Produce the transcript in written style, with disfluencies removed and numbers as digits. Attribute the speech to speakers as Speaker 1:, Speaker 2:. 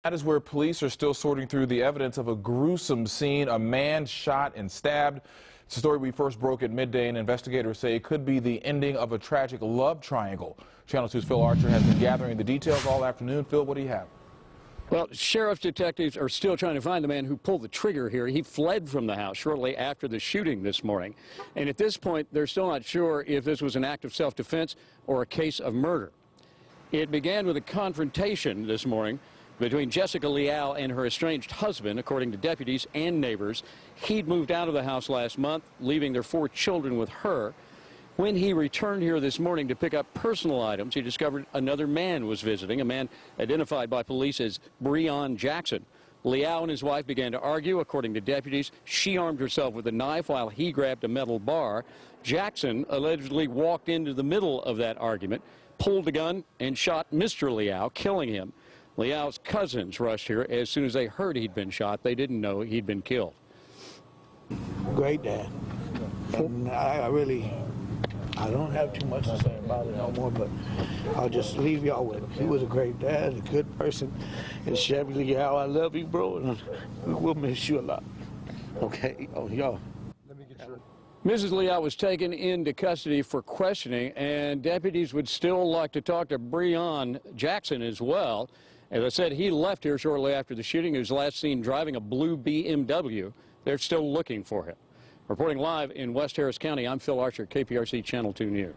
Speaker 1: That is where police are still sorting through the evidence of a gruesome scene. A man shot and stabbed. It's a story we first broke at midday, and investigators say it could be the ending of a tragic love triangle. Channel 2's Phil Archer has been gathering the details all afternoon. Phil, what do you have?
Speaker 2: Well, sheriff's detectives are still trying to find the man who pulled the trigger here. He fled from the house shortly after the shooting this morning. And at this point, they're still not sure if this was an act of self-defense or a case of murder. It began with a confrontation this morning between Jessica Leal and her estranged husband, according to deputies and neighbors. He'd moved out of the house last month, leaving their 4 children with her. When he returned here this morning to pick up personal items, he discovered another man was visiting, a man identified by police as Breon Jackson. Leal and his wife began to argue. According to deputies, she armed herself with a knife while he grabbed a metal bar. Jackson allegedly walked into the middle of that argument, pulled a gun, and shot Mr. Leal, killing him. Leal's cousins rushed here as soon as they heard he'd been shot. They didn't know he'd been killed.
Speaker 3: Great dad. And I don't have too much to say about it no more, but I'll just leave y'all with him. He was a great dad, a good person. And Chevy Leal, I love you, bro, and we'll miss you a lot. Okay? Oh, y'all.
Speaker 4: Let me get sure.
Speaker 2: Mrs. Leal was taken into custody for questioning, and deputies would still like to talk to Breon Jackson as well. As I said, he left here shortly after the shooting. He was last seen driving a blue BMW. They're still looking for him. Reporting live in West Harris County, I'm Phil Archer, KPRC Channel 2 News.